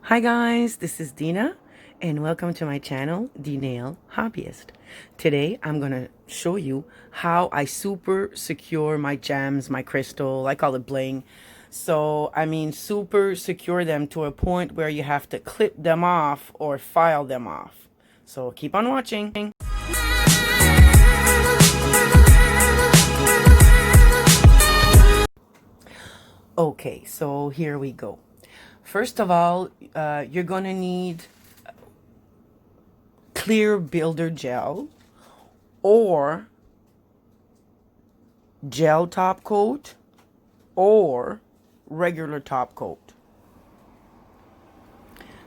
Hi guys, this is Dina and welcome to my channel, The Nail Hobbyist. Today I'm going to show you how I super secure my gems, my crystal, I call it bling. So, super secure them to a point where you have to clip them off or file them off. So keep on watching. Okay, so here we go. First of all, you're going to need clear builder gel or gel top coat or regular top coat.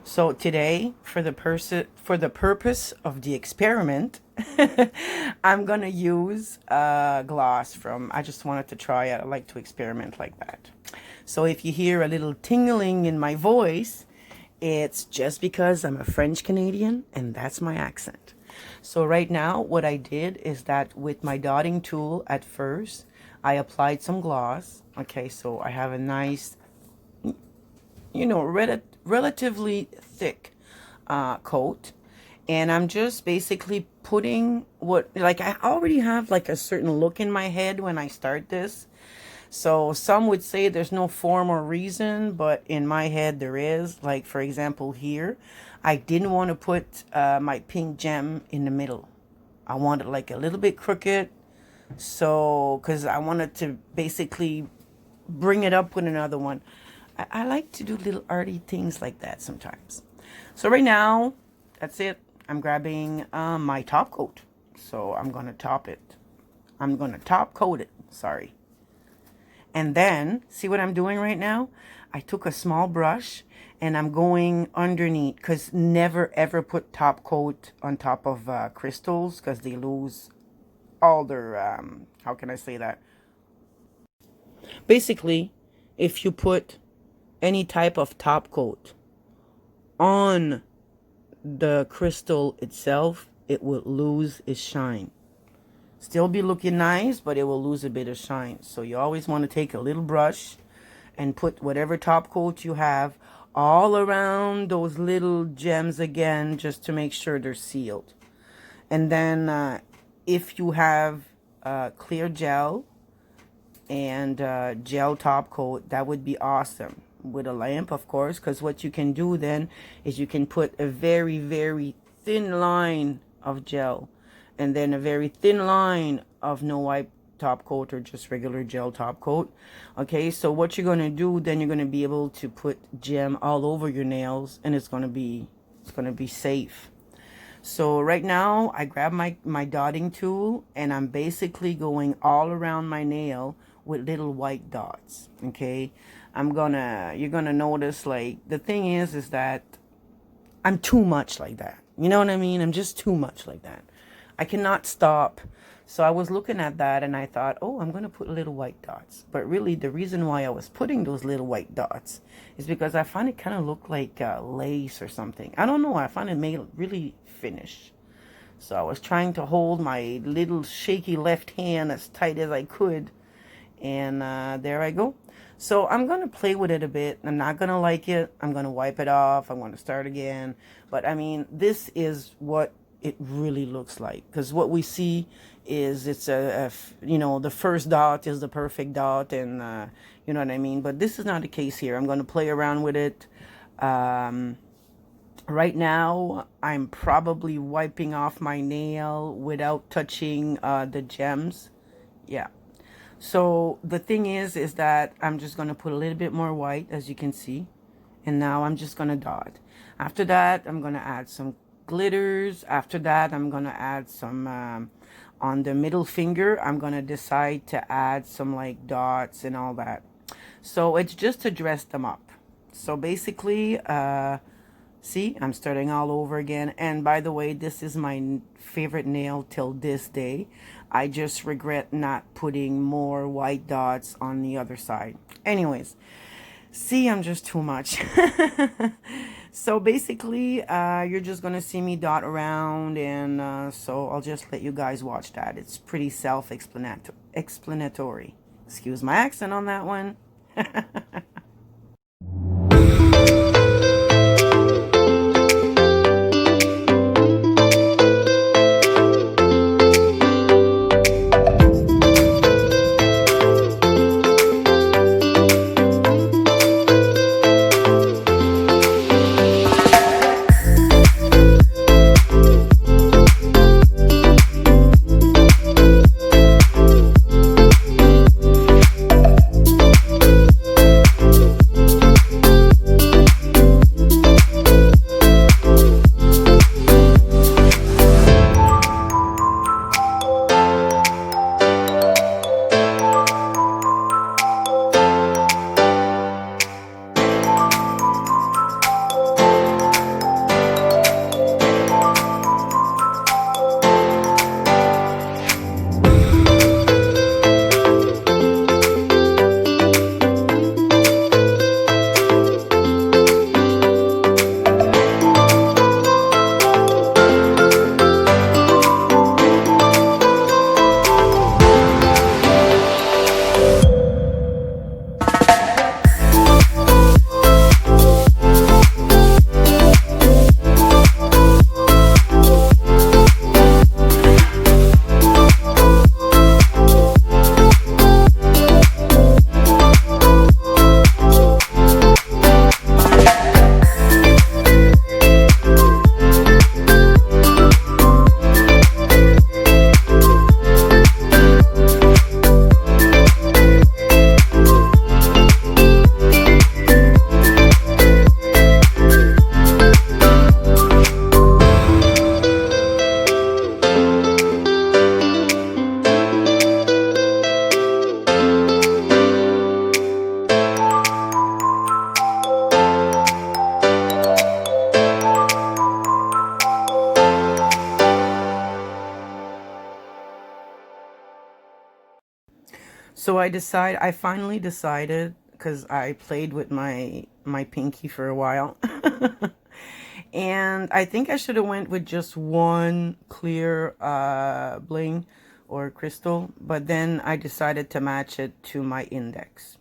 So today, for the purpose of the experiment, I'm gonna use a gloss from. I just wanted to try it. I like to experiment like that. So if you hear a little tingling in my voice, it's just because I'm a French Canadian and that's my accent. So right now, what I did is that with my dotting tool at first, I applied some gloss. Okay, so I have a nice, relatively thick coat. And I'm just basically putting I already have like a certain look in my head when I start this. So some would say there's no form or reason, but in my head there is. Like, for example, here, I didn't want to put my pink gem in the middle. I wanted like a little bit crooked. So, because I wanted to basically bring it up with another one. I like to do little arty things like that sometimes. So right now, that's it. I'm grabbing my top coat. So I'm going to top it. I'm going to top coat it. Sorry. And then, see what I'm doing right now? I took a small brush and I'm going underneath, because never ever put top coat on top of crystals, because they lose all their, how can I say that? Basically, if you put any type of top coat on the crystal itself, it will lose its shine. Still be looking nice, but it will lose a bit of shine. So you always want to take a little brush and put whatever top coat you have all around those little gems again, just to make sure they're sealed. And then if you have clear gel and gel top coat, that would be awesome with a lamp, of course, because what you can do then is you can put a very, very thin line of gel and then a very thin line of no wipe top coat or just regular gel top coat. Okay, so what you're going to do then, you're going to be able to put gem all over your nails, and it's going to be safe. So right now I grab my dotting tool and I'm basically going all around my nail with little white dots. Okay, you're gonna notice, like, the thing is that I'm too much like that. You know what I mean? I'm just too much like that. I cannot stop. So I was looking at that and I thought, oh, I'm going to put little white dots. But really, the reason why I was putting those little white dots is because I find it kind of look like lace or something. I don't know. I find it made really finish. So I was trying to hold my little shaky left hand as tight as I could. And there I go. So I'm going to play with it a bit. I'm not going to like it. I'm going to wipe it off. I'm going to start again. But I mean, this is what it really looks like, because what we see is it's the first dot is the perfect dot, and you know what I mean. But this is not the case here. I'm going to play around with it. Right now I'm probably wiping off my nail without touching the gems. Yeah. So the thing is that I'm just going to put a little bit more white, as you can see, and now I'm just going to dot. After that, I'm going to add some glitters. After that, I'm going to add some on the middle finger. I'm going to decide to add some like dots and all that. So it's just to dress them up. So basically, see, I'm starting all over again. And by the way, this is my favorite nail till this day. I just regret not putting more white dots on the other side. Anyways, see, I'm just too much. So basically, you're just going to see me dot around, and so I'll just let you guys watch that. It's pretty self-explanatory. Excuse my accent on that one. So I finally decided, because I played with my pinky for a while. And I think I should have went with just one clear bling or crystal, but then I decided to match it to my index.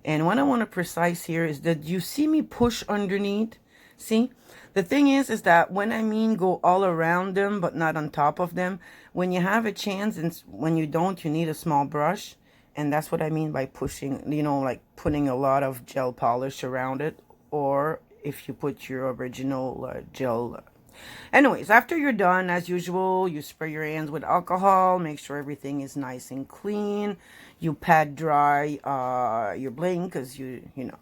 And what I want to precise here is that you see me push underneath. See, the thing is that when I mean go all around them, but not on top of them, when you have a chance and when you don't, you need a small brush. And that's what I mean by pushing, you know, like putting a lot of gel polish around it. Or if you put your original gel. Anyways, after you're done, as usual, you spray your hands with alcohol. Make sure everything is nice and clean. You pat dry your bling because you know.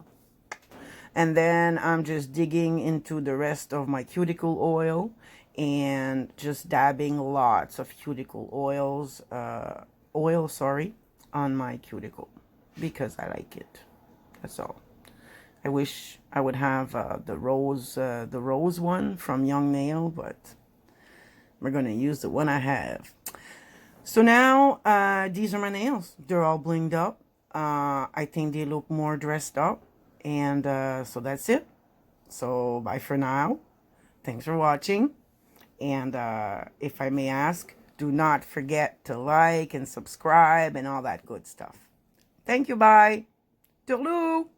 And then I'm just digging into the rest of my cuticle oil and just dabbing lots of cuticle oil, sorry, on my cuticle because I like it. That's all. I wish I would have the rose one from Young Nail, but we're gonna use the one I have. So now these are my nails. They're all blinged up. I think they look more dressed up, and so that's it. So bye for now. Thanks for watching, and if I may ask, do not forget to like and subscribe and all that good stuff. Thank you. Bye. Toodaloo.